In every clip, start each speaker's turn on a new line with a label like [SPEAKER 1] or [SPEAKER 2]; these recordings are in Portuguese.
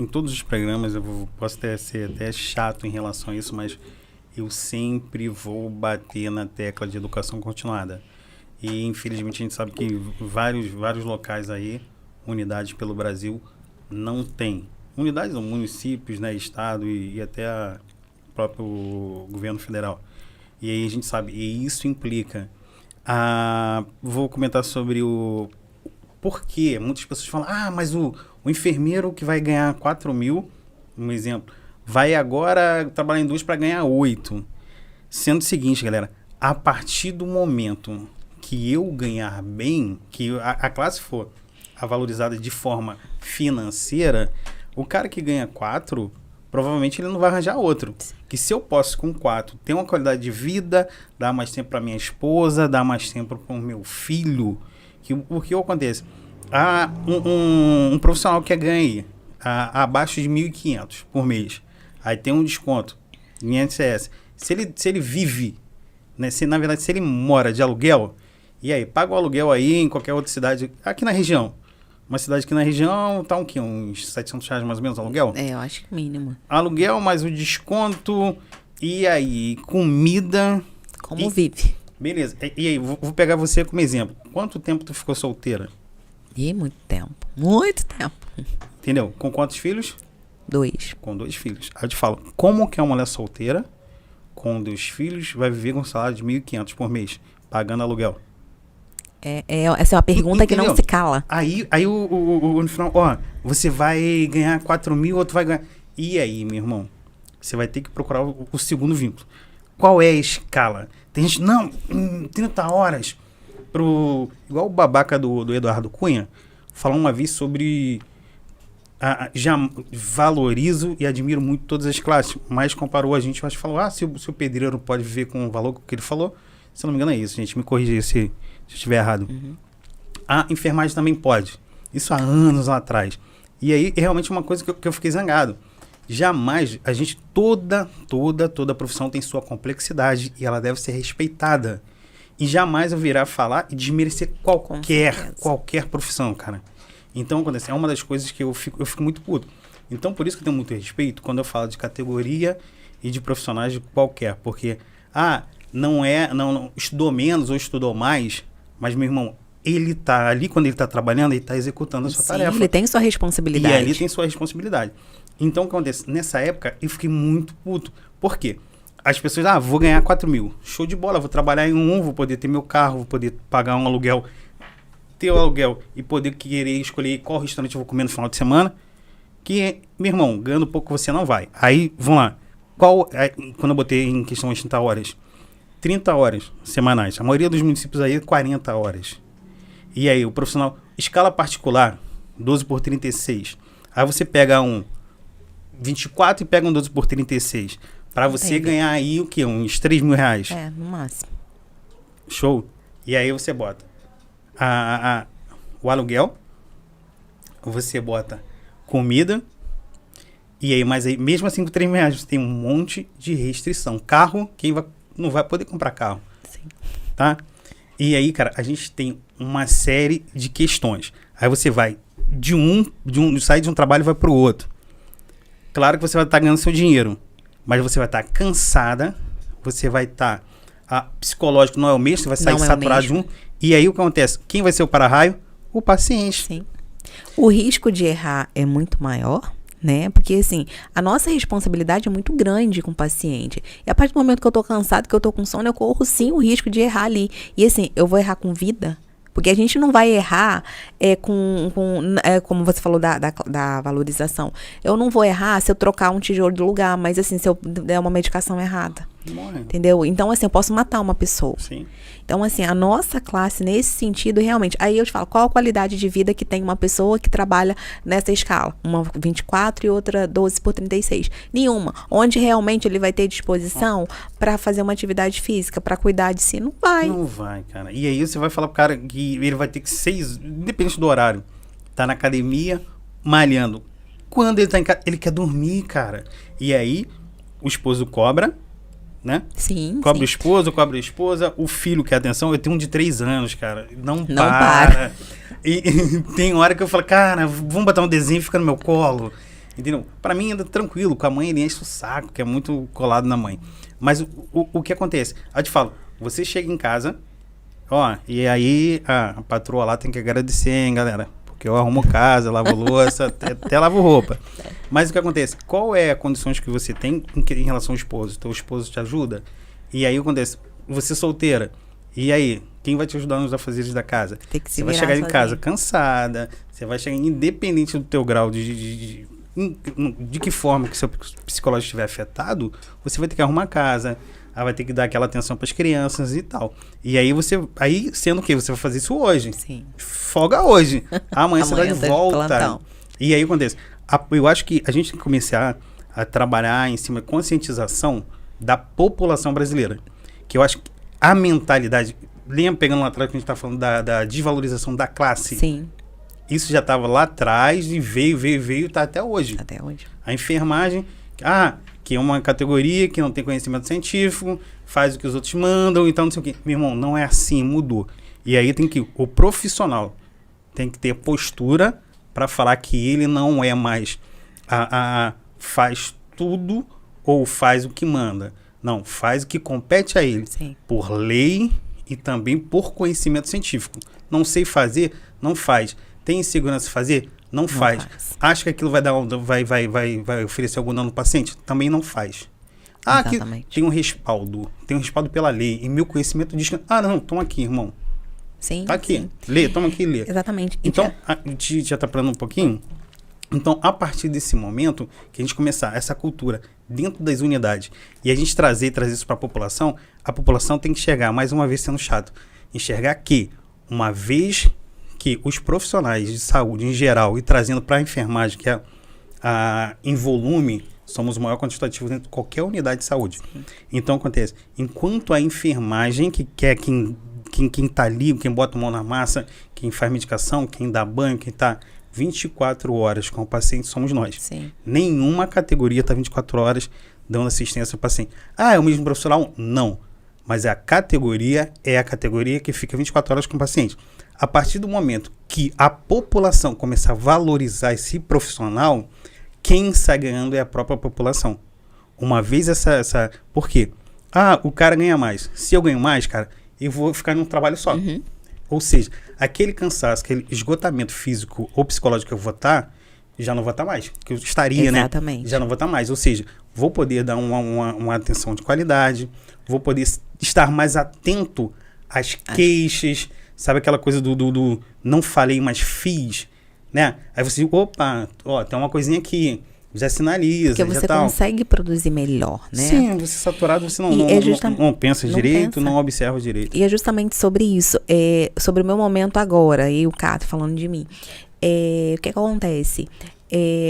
[SPEAKER 1] em todos os programas, posso ser até chato em relação a isso, mas eu sempre vou bater na tecla de educação continuada. E, infelizmente, a gente sabe que vários locais aí, unidades pelo Brasil, não tem. Unidades ou municípios, né, estado e até o próprio governo federal. E aí a gente sabe, e isso implica... vou comentar sobre o porquê. Muitas pessoas falam, mas o enfermeiro que vai ganhar 4 mil, um exemplo, vai agora trabalhar em 2 para ganhar 8. Sendo o seguinte, galera, a partir do momento que eu ganhar bem, que a classe for valorizada de forma financeira, o cara que ganha 4, provavelmente ele não vai arranjar outro. Que se eu posso com 4 ter uma qualidade de vida, dar mais tempo para minha esposa, dar mais tempo para o meu filho, o que acontece? Um profissional que ganha abaixo de 1.500 por mês, aí tem um desconto em INSS. Se ele vive, né, na verdade, se ele mora de aluguel, e aí, paga o aluguel aí em qualquer outra cidade, aqui na região. Uma cidade aqui na região, tá o quê? Uns R$700 mais ou menos aluguel?
[SPEAKER 2] Eu acho que mínimo.
[SPEAKER 1] Aluguel mais o desconto, e aí, comida...
[SPEAKER 2] Como vive?
[SPEAKER 1] Beleza. E aí, vou pegar você como exemplo. Quanto tempo tu ficou solteira?
[SPEAKER 2] Muito tempo. Muito tempo.
[SPEAKER 1] Entendeu? Com quantos filhos?
[SPEAKER 2] 2.
[SPEAKER 1] Com 2 filhos. Aí eu te falo, como que uma mulher solteira, com 2 filhos, vai viver com um salário de 1.500 por mês, pagando aluguel?
[SPEAKER 2] Essa é uma pergunta
[SPEAKER 1] Entendeu?
[SPEAKER 2] que não se cala.
[SPEAKER 1] Aí no final, você vai ganhar 4 mil, outro vai ganhar... E aí, meu irmão? Você vai ter que procurar o segundo vínculo. Qual é a escala? Tem gente, 30 horas igual o babaca do Eduardo Cunha, falou uma vez sobre... já valorizo e admiro muito todas as classes, mas comparou a gente, eu acho que falou, se o pedreiro pode viver com o valor que ele falou, se eu não me engano é isso, gente, me corrija se eu estiver errado. Uhum. A enfermagem também pode, isso há anos lá atrás, e aí é realmente uma coisa que eu fiquei zangado. Jamais, a gente, toda profissão tem sua complexidade e ela deve ser respeitada, e jamais eu virar falar e desmerecer qualquer profissão, cara. Então, acontece, é uma das coisas que eu fico muito puto. Então, por isso que eu tenho muito respeito quando eu falo de categoria e de profissionais de qualquer. Porque, não estudou menos ou estudou mais, mas, meu irmão, ele tá ali, quando ele tá trabalhando, ele tá executando a sua tarefa.
[SPEAKER 2] Ele tem sua responsabilidade.
[SPEAKER 1] E ali tem sua responsabilidade. Então, o que acontece? Nessa época, eu fiquei muito puto. Por quê? As pessoas, vou ganhar 4 mil. Show de bola, vou trabalhar em vou poder ter meu carro, vou poder pagar um aluguel, ter o aluguel e poder querer escolher qual restaurante eu vou comer no final de semana, que, meu irmão, ganhando pouco você não vai. Aí, vamos lá. Quando eu botei em questão de 30 horas? 30 horas semanais. A maioria dos municípios aí é 40 horas. E aí, o profissional, escala particular, 12 por 36. Aí você pega um 24 e pega um 12 por 36. Para você ganhar aí o quê? Uns 3 mil reais.
[SPEAKER 2] No máximo.
[SPEAKER 1] Show? E aí você bota o aluguel, você bota comida, e aí, mas aí, mesmo assim com 3 mil reais, você tem um monte de restrição. Carro, não vai poder comprar carro.
[SPEAKER 2] Sim.
[SPEAKER 1] Tá? E aí, cara, a gente tem uma série de questões. Aí você vai sai de um trabalho e vai pro outro. Claro que você vai estar ganhando seu dinheiro, mas você vai estar cansada, você vai estar... psicológico não é o mesmo, você vai sair saturado de um. E aí o que acontece? Quem vai ser o para-raio? O paciente.
[SPEAKER 2] Sim. O risco de errar é muito maior, né? Porque, assim, a nossa responsabilidade é muito grande com o paciente. E a partir do momento que eu tô cansado, que eu tô com sono, eu corro sim o risco de errar ali. E, assim, eu vou errar com vida? Porque a gente não vai errar como você falou da valorização. Eu não vou errar se eu trocar um tijolo de lugar, mas assim, se eu der uma medicação errada.
[SPEAKER 1] Morre.
[SPEAKER 2] Entendeu? Então, assim, eu posso matar uma pessoa.
[SPEAKER 1] Sim.
[SPEAKER 2] Então, assim, a nossa classe, nesse sentido, realmente... Aí eu te falo, qual a qualidade de vida que tem uma pessoa que trabalha nessa escala? Uma 24 e outra 12 por 36. Nenhuma. Onde realmente ele vai ter disposição para fazer uma atividade física, para cuidar de si? Não vai.
[SPEAKER 1] Não vai, cara. E aí você vai falar pro cara que ele vai ter que independente do horário, tá na academia, malhando. Quando ele tá em casa, ele quer dormir, cara. E aí, o esposo cobra, né?
[SPEAKER 2] Sim.
[SPEAKER 1] Cobra o esposo, cobra a esposa, o filho quer atenção. Eu tenho um de 3 anos, cara. Não para. E tem hora que eu falo, cara, vamos botar um desenho e fica no meu colo. entendeu? Pra mim ainda tranquilo, com a mãe ele enche o saco, que é muito colado na mãe. Mas o que acontece? Aí eu te falo, você chega em casa, ó, e aí a patroa lá tem que agradecer, hein, galera? Porque eu arrumo casa, lavo louça, até lavo roupa. Mas o que acontece? Qual é as condições que você tem em relação ao esposo? Teu esposo te ajuda? E aí acontece, você solteira, e aí, quem vai te ajudar nos afazeres da casa?
[SPEAKER 2] Tem que se
[SPEAKER 1] Você vai
[SPEAKER 2] virar
[SPEAKER 1] chegar em
[SPEAKER 2] sozinho.
[SPEAKER 1] casa cansada, você vai chegar independente do teu grau de que forma que seu psicológico estiver afetado, você vai ter que arrumar a casa, aí vai ter que dar aquela atenção para as crianças e tal. E aí aí sendo que você vai fazer isso hoje.
[SPEAKER 2] Sim.
[SPEAKER 1] Folga hoje. Amanhã você
[SPEAKER 2] Amanhã
[SPEAKER 1] vai de
[SPEAKER 2] tá de
[SPEAKER 1] volta.
[SPEAKER 2] plantão.
[SPEAKER 1] E aí acontece. Eu acho que a gente tem que começar a trabalhar em cima da conscientização da população brasileira. Que eu acho que a mentalidade, lembra pegando lá atrás que a gente está falando da desvalorização da classe?
[SPEAKER 2] Sim,
[SPEAKER 1] Isso já estava lá atrás e veio e está até hoje.
[SPEAKER 2] até hoje.
[SPEAKER 1] A enfermagem, que é uma categoria que não tem conhecimento científico, faz o que os outros mandam, então não sei o quê. Meu irmão, não é assim, mudou. E aí o profissional tem que ter postura para falar que ele não é mais faz tudo ou faz o que manda. Não, faz o que compete a ele.
[SPEAKER 2] Sim.
[SPEAKER 1] Por lei e também por conhecimento científico. Não sei fazer, não faz. Tem insegurança de fazer? Não faz. Acha que aquilo vai oferecer algum dano no paciente? Também não faz. Aqui
[SPEAKER 2] Exatamente.
[SPEAKER 1] tem um respaldo pela lei. E meu conhecimento diz que, não, toma aqui, irmão.
[SPEAKER 2] Sim.
[SPEAKER 1] Tá aqui,
[SPEAKER 2] sim.
[SPEAKER 1] lê, toma aqui e lê.
[SPEAKER 2] Exatamente.
[SPEAKER 1] Então, já tá falando um pouquinho? Então, a partir desse momento, que a gente começar essa cultura dentro das unidades e a gente trazer isso para a população tem que enxergar, mais uma vez sendo chato, enxergar que, uma vez que os profissionais de saúde em geral e trazendo para a enfermagem, que é em volume, somos o maior quantitativo dentro de qualquer unidade de saúde. Sim. Então, acontece, enquanto a enfermagem, que quer quem tá ali, quem bota a mão na massa, quem faz medicação, quem dá banho, quem tá 24 horas com o paciente, somos nós.
[SPEAKER 2] Sim.
[SPEAKER 1] Nenhuma categoria está 24 horas dando assistência ao paciente. É o mesmo profissional? Não. Mas a categoria é a categoria que fica 24 horas com o paciente. A partir do momento que a população começar a valorizar esse profissional, quem sai ganhando é a própria população. Uma vez essa... Por quê? O cara ganha mais. Se eu ganho mais, cara, eu vou ficar num trabalho só.
[SPEAKER 2] Uhum.
[SPEAKER 1] Ou seja, aquele cansaço, aquele esgotamento físico ou psicológico que eu vou estar, já não vou estar mais. Que eu estaria,
[SPEAKER 2] Exatamente.
[SPEAKER 1] né? Já não vou estar mais. Ou seja, vou poder dar uma atenção de qualidade, vou poder estar mais atento às queixas, sabe aquela coisa do não falei, mas fiz, né? Aí você diz, opa, tem uma coisinha aqui, já sinaliza,
[SPEAKER 2] Porque você
[SPEAKER 1] já tal.
[SPEAKER 2] consegue produzir melhor, né?
[SPEAKER 1] Sim, você saturado, você não pensa direito, não observa direito.
[SPEAKER 2] E é justamente sobre isso, sobre o meu momento agora, e o Cato falando de mim. O que acontece?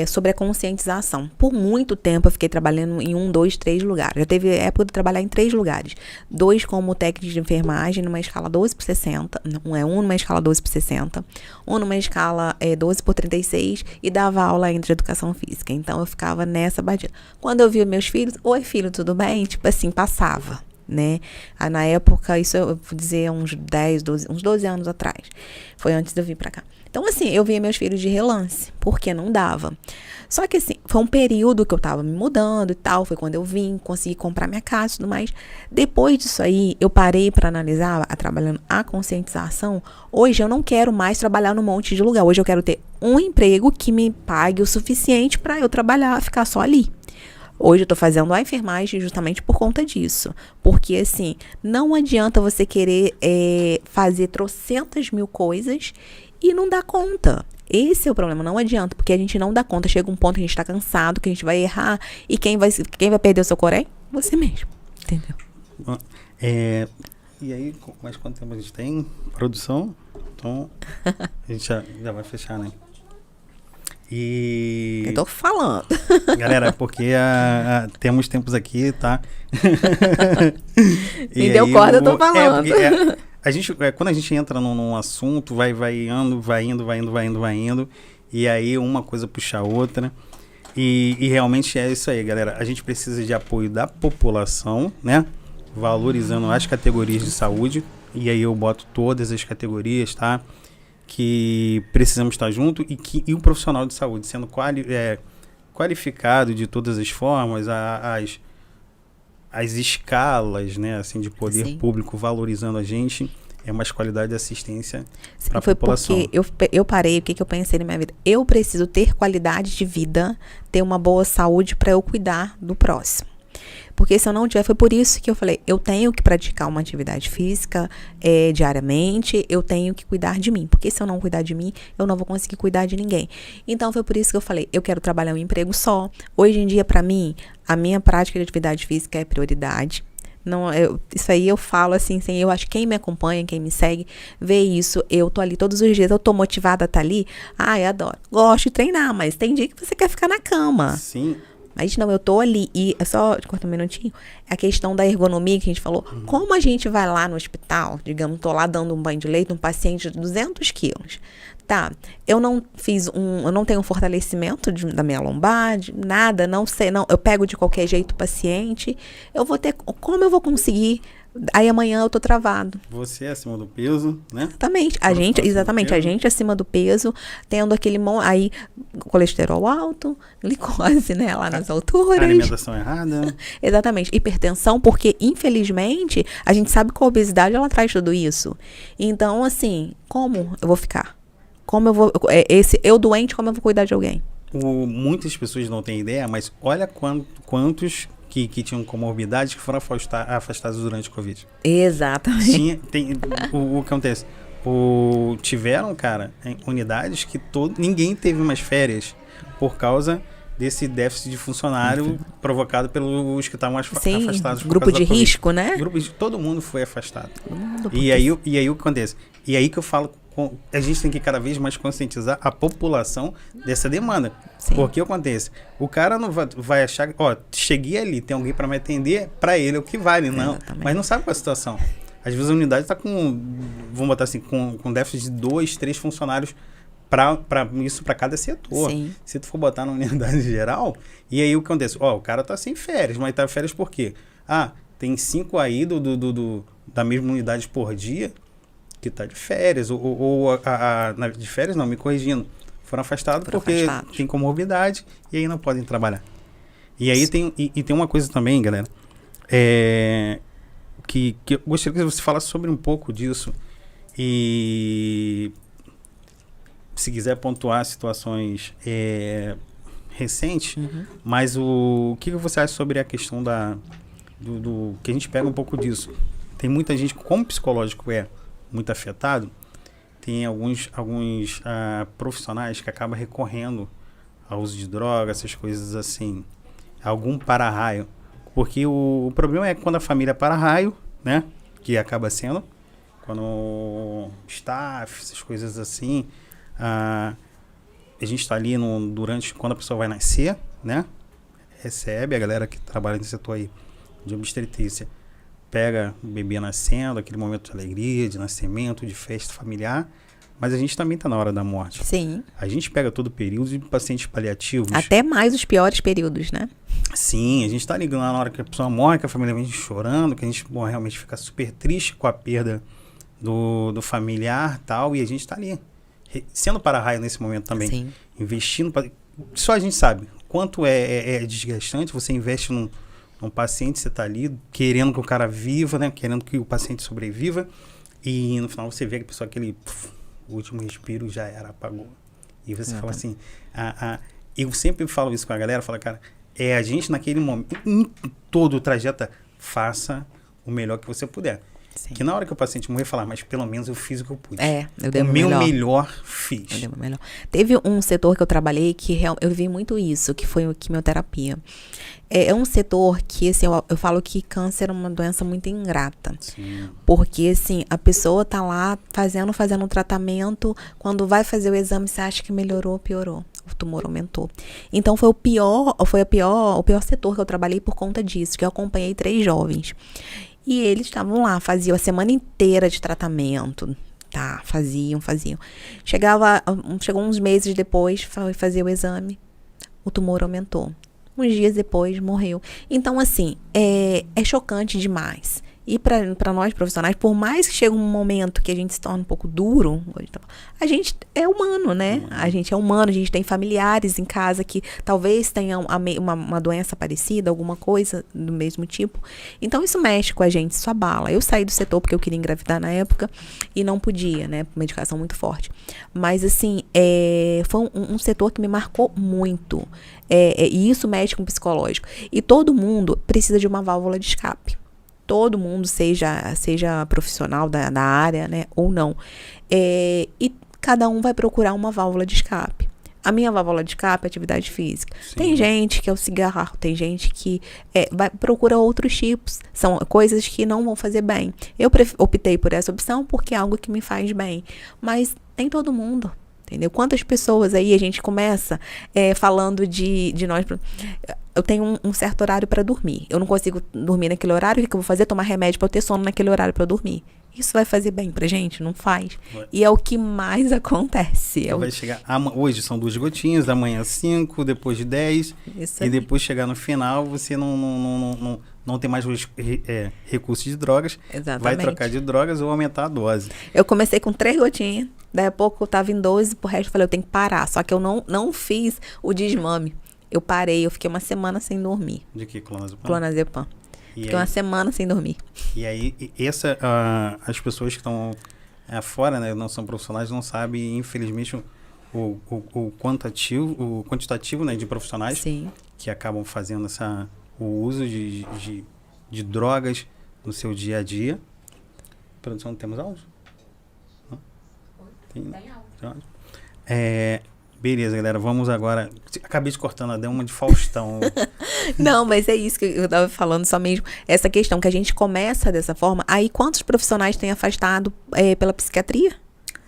[SPEAKER 2] Sobre a conscientização. Por muito tempo eu fiquei trabalhando em 1, 2, 3 lugares. Já teve época de trabalhar em 3 lugares. 2 como técnico de enfermagem numa escala 12/60. Um numa escala 12/60. Um numa escala 12/36 e dava aula ainda de educação física. Então eu ficava nessa batida. Quando eu via meus filhos, oi filho, tudo bem? Tipo assim, passava, né? Na época, isso eu vou dizer uns 12 anos atrás. Foi antes de eu vir pra cá. Então, assim, eu via meus filhos de relance, porque não dava. Só que, assim, foi um período que eu tava me mudando e tal, foi quando eu vim, consegui comprar minha casa e tudo mais. Depois disso aí, eu parei para analisar, trabalhando a conscientização. Hoje, eu não quero mais trabalhar num monte de lugar. Hoje, eu quero ter um emprego que me pague o suficiente para eu trabalhar, ficar só ali. Hoje eu tô fazendo a enfermagem justamente por conta disso. Porque, assim, não adianta você querer fazer trocentas mil coisas e não dá conta. Esse é o problema, não adianta, porque a gente não dá conta. Chega um ponto que a gente tá cansado, que a gente vai errar, e quem vai perder o seu corém? Você mesmo, entendeu?
[SPEAKER 1] E aí, mais quanto tempo a gente tem? Produção? Então, a gente já vai fechar, né? E...
[SPEAKER 2] Eu tô falando.
[SPEAKER 1] Galera, porque temos tempos aqui, tá?
[SPEAKER 2] Me deu corda, eu tô falando.
[SPEAKER 1] Quando a gente entra num assunto, vai indo, e aí uma coisa puxa a outra, e realmente é isso aí, galera. A gente precisa de apoio da população, né? Valorizando as categorias de saúde, e aí eu boto todas as categorias, tá? Que precisamos estar junto, e o profissional de saúde sendo qualificado de todas as formas, as escalas, né, assim, de poder
[SPEAKER 2] Sim.
[SPEAKER 1] público valorizando a gente, é mais qualidade de assistência
[SPEAKER 2] Sim,
[SPEAKER 1] para a
[SPEAKER 2] foi
[SPEAKER 1] população.
[SPEAKER 2] porque eu parei, o que eu pensei na minha vida? Eu preciso ter qualidade de vida, ter uma boa saúde para eu cuidar do próximo. Porque se eu não tiver, foi por isso que eu falei, eu tenho que praticar uma atividade física diariamente, eu tenho que cuidar de mim. Porque se eu não cuidar de mim, eu não vou conseguir cuidar de ninguém. Então foi por isso que eu falei, eu quero trabalhar um emprego só. Hoje em dia, para mim, a minha prática de atividade física é prioridade. Não, isso aí eu falo assim, eu acho que quem me acompanha, quem me segue, vê isso. Eu tô ali todos os dias, eu tô motivada a estar ali. Ai, adoro. Gosto de treinar, mas tem dia que você quer ficar na cama.
[SPEAKER 1] Sim.
[SPEAKER 2] Mas não, eu tô ali. E só corta um minutinho. A questão da ergonomia que a gente falou. Como a gente vai lá no hospital, digamos, tô lá dando um banho de leite num paciente de 200 quilos. Tá, eu não tenho um fortalecimento da minha lombar, nada, não sei, não, eu pego de qualquer jeito o paciente, como eu vou conseguir? Aí amanhã eu tô travado.
[SPEAKER 1] Você é acima do peso, né?
[SPEAKER 2] Exatamente, a gente acima do peso, tendo aí colesterol alto, glicose, né, lá nas alturas.
[SPEAKER 1] Alimentação errada.
[SPEAKER 2] Exatamente, hipertensão, porque infelizmente a gente sabe que a obesidade ela traz tudo isso. Então, assim, como eu vou ficar? Como eu vou, eu doente, como eu vou cuidar de alguém?
[SPEAKER 1] Muitas pessoas não têm ideia, mas olha quantos que tinham comorbidades que foram afastados durante o Covid.
[SPEAKER 2] Exatamente.
[SPEAKER 1] O que acontece? Tiveram, cara, unidades que ninguém teve mais férias por causa desse déficit de funcionário provocado pelos que estavam afastados.
[SPEAKER 2] Grupo de risco, né?
[SPEAKER 1] Todo mundo foi afastado. E aí o que acontece? E aí que eu falo, a gente tem que cada vez mais conscientizar a população dessa demanda.
[SPEAKER 2] Sim.
[SPEAKER 1] Porque o que acontece? O cara não vai achar, cheguei ali, tem alguém para me atender, para ele é o que vale, não. Mas não sabe qual é a situação. Às vezes a unidade está vamos botar assim, com déficit de 2, 3 funcionários para cada setor.
[SPEAKER 2] Sim.
[SPEAKER 1] Se tu for botar na unidade geral, e aí o que acontece? O cara tá sem férias, mas tá férias por quê? Tem 5 aí da mesma unidade por dia que tá de férias, de férias não, me corrigindo, foram afastados porque tem comorbidade e aí não podem trabalhar. E aí tem uma coisa também, galera, que eu gostaria que você falasse sobre um pouco disso e se quiser pontuar situações recentes, mas o que você acha sobre a questão do que a gente pega um pouco disso? Tem muita gente, como o psicológico é muito afetado, tem alguns profissionais que acabam recorrendo ao uso de drogas, essas coisas assim, algum para-raio. Porque o problema é quando a família para-raio, né, que acaba sendo, quando staff, essas coisas assim, a gente está ali quando a pessoa vai nascer, né, recebe, a galera que trabalha nesse setor aí de obstetrícia, pega o bebê nascendo, aquele momento de alegria, de nascimento, de festa familiar, mas a gente também está na hora da morte.
[SPEAKER 2] Sim.
[SPEAKER 1] A gente pega todo o período de pacientes paliativos.
[SPEAKER 2] Até mais os piores períodos, né?
[SPEAKER 1] Sim, a gente está ligando lá na hora que a pessoa morre, que a família vem chorando, que a gente realmente fica super triste com a perda do familiar e tal, e a gente está ali, sendo para-raio nesse momento também.
[SPEAKER 2] Sim.
[SPEAKER 1] Investindo, só a gente sabe quanto é desgastante, você investe num paciente, você está ali querendo que o cara viva, né? Querendo que o paciente sobreviva, e no final você vê que a pessoa, o último respiro já era, apagou. E você fala assim, eu sempre falo isso com a galera, falo, cara, a gente naquele momento, em todo o trajeto, faça o melhor que você puder. Sim. Que na hora que o paciente morrer, falar, mas pelo menos eu fiz o que eu pude.
[SPEAKER 2] Eu dei o
[SPEAKER 1] meu melhor fiz.
[SPEAKER 2] Eu dei o meu melhor. Teve um setor que eu trabalhei que eu vi muito isso, que foi a quimioterapia. É um setor que, assim, eu falo que câncer é uma doença muito ingrata.
[SPEAKER 1] Sim.
[SPEAKER 2] Porque, assim, a pessoa tá lá fazendo um tratamento, quando vai fazer o exame, você acha que melhorou ou piorou. O tumor aumentou. Então, foi o pior setor que eu trabalhei por conta disso, que eu acompanhei 3 jovens. E eles estavam lá, faziam a semana inteira de tratamento, tá? Faziam. Chegou uns meses depois, foi fazer o exame, o tumor aumentou. Uns dias depois, morreu. Então, assim, é chocante demais. E para nós profissionais, por mais que chegue um momento que a gente se torne um pouco duro, a gente é humano, né? A gente é humano, a gente tem familiares em casa que talvez tenham uma doença parecida, alguma coisa do mesmo tipo. Então, isso mexe com a gente, isso abala. Eu saí do setor porque eu queria engravidar na época e não podia, né? Medicação muito forte. Mas, assim, foi um setor que me marcou muito. E isso mexe com o psicológico. E todo mundo precisa de uma válvula de escape. Todo mundo, seja profissional da área, né, ou não. E cada um vai procurar uma válvula de escape. A minha válvula de escape é atividade física. Sim. Tem gente que é o cigarro, tem gente que procura outros tipos. São coisas que não vão fazer bem. Eu optei por essa opção porque é algo que me faz bem. Mas nem todo mundo. Entendeu? Quantas pessoas aí a gente começa falando de nós... Eu tenho um certo horário para dormir. Eu não consigo dormir naquele horário. O que eu vou fazer? Tomar remédio para eu ter sono naquele horário para eu dormir. Isso vai fazer bem pra gente? Não faz. E é o que mais acontece.
[SPEAKER 1] Vai chegar... Hoje são 2 gotinhas, amanhã 5, depois de 10. Isso e depois chegar no final, você não tem mais recursos de drogas.
[SPEAKER 2] Exatamente.
[SPEAKER 1] Vai trocar de drogas ou aumentar a dose.
[SPEAKER 2] Eu comecei com 3 gotinhas. Daí a pouco eu tava em 12, pro resto eu falei, eu tenho que parar. Só que eu não fiz o desmame. Eu parei, eu fiquei uma semana sem dormir.
[SPEAKER 1] De que? Clonazepam?
[SPEAKER 2] Clonazepam. Fiquei uma semana sem dormir.
[SPEAKER 1] E aí, as pessoas que estão fora, né, não são profissionais, não sabem, infelizmente, o quantitativo, né, de profissionais.
[SPEAKER 2] Sim.
[SPEAKER 1] Que acabam fazendo o uso de drogas no seu dia a dia. Produção, não temos áudio? Não? Tem áudio. Beleza, galera, vamos agora... Acabei de cortando, deu uma de Faustão.
[SPEAKER 2] Não, mas é isso que eu estava falando, só mesmo essa questão, que a gente começa dessa forma. Aí, quantos profissionais têm afastado pela psiquiatria?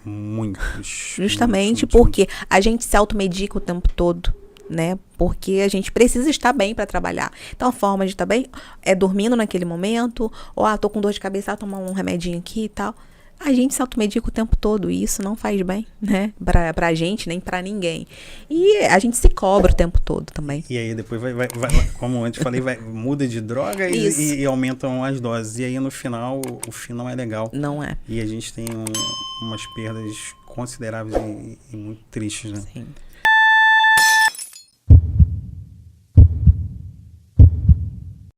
[SPEAKER 1] Muitos.
[SPEAKER 2] Justamente porque a gente se automedica o tempo todo, né? Porque a gente precisa estar bem para trabalhar. Então, a forma de estar bem é dormindo naquele momento, ou tô com dor de cabeça, tomar um remedinho aqui e tal. A gente se automedica o tempo todo e isso não faz bem, né? Pra gente, nem pra ninguém. E a gente se cobra o tempo todo também.
[SPEAKER 1] E aí depois vai como antes falei, muda de droga e aumentam as doses. E aí no final, o fim não é legal.
[SPEAKER 2] Não é.
[SPEAKER 1] E a gente tem umas perdas consideráveis e muito tristes, né?
[SPEAKER 2] Sim.